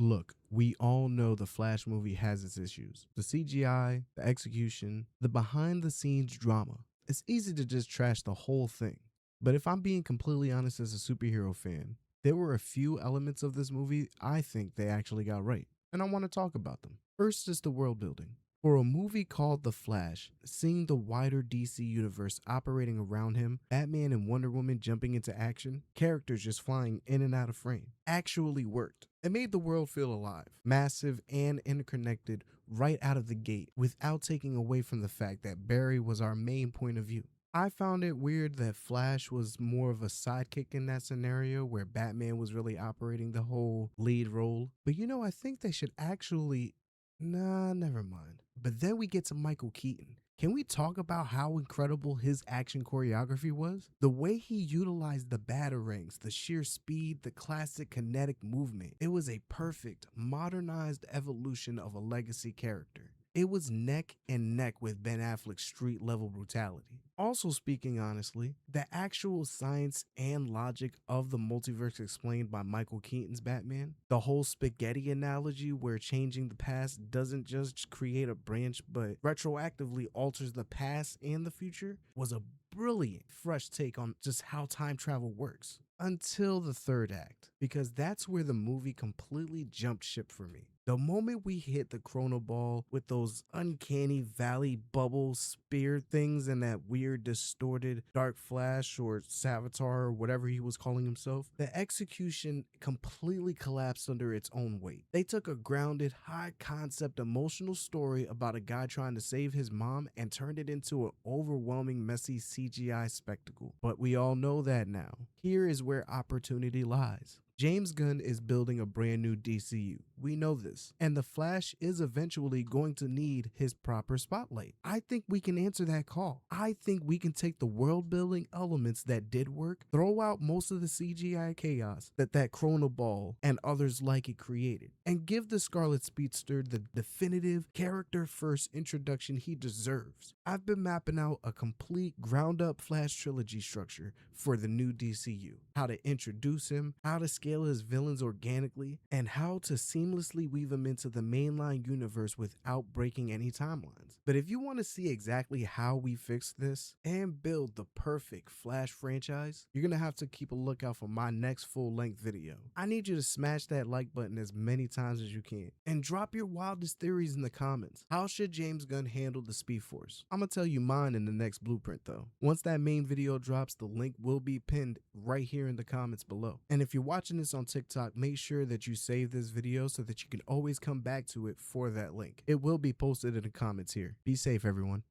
Look, we all know the Flash movie has its issues. The CGI, the execution, the behind the scenes drama. It's easy to just trash the whole thing. But if I'm being completely honest as a superhero fan, there were a few elements of this movie I think they actually got right, and I want to talk about them. First is the world building. For a movie called The Flash, seeing the wider DC universe operating around him, Batman and Wonder Woman jumping into action, characters just flying in and out of frame, actually worked. It made the world feel alive, massive and interconnected right out of the gate without taking away from the fact that Barry was our main point of view. I found it weird that Flash was more of a sidekick in that scenario where Batman was really operating the whole lead role. But I think they should actually. Nah, never mind. But then we get to Michael Keaton. Can we talk about how incredible his action choreography was? The way he utilized the batarangs, the sheer speed, the classic kinetic movement. It was a perfect, modernized evolution of a legacy character. It was neck and neck with Ben Affleck's street level brutality. Also, speaking honestly, the actual science and logic of the multiverse explained by Michael Keaton's Batman, the whole spaghetti analogy where changing the past doesn't just create a branch but retroactively alters the past and the future, was a brilliant, fresh take on just how time travel works. Until the third act, because that's where the movie completely jumped ship for me. The moment we hit the chrono ball with those uncanny valley bubble spear things and that weird distorted Dark Flash or Savitar or whatever he was calling himself, the execution completely collapsed under its own weight. They took a grounded, high concept emotional story about a guy trying to save his mom and turned it into an overwhelming messy CGI spectacle. But we all know that now. Here is where opportunity lies. James Gunn is building a brand new DCU. We know this. And The Flash is eventually going to need his proper spotlight. I think we can answer that call. I think we can take the world building elements that did work, throw out most of the CGI chaos that Chrono Ball and others like it created, and give the Scarlet Speedster the definitive character first introduction he deserves. I've been mapping out a complete ground up Flash trilogy structure for the new DCU. How to introduce him, how to scale his villains organically, and how to seamlessly weave them into the mainline universe without breaking any timelines. But if you want to see exactly how we fix this and build the perfect Flash franchise, you're gonna have to keep a lookout for my next full-length video. I need you to smash that like button as many times as you can and drop your wildest theories in the comments. How should James Gunn handle the Speed Force? I'm gonna tell you mine in the next blueprint though. Once that main video drops, the link will be pinned right here in the comments below. And if you're watching this on TikTok, make sure that you save this video so that you can always come back to it for that link. It will be posted in the comments here. Be safe, everyone.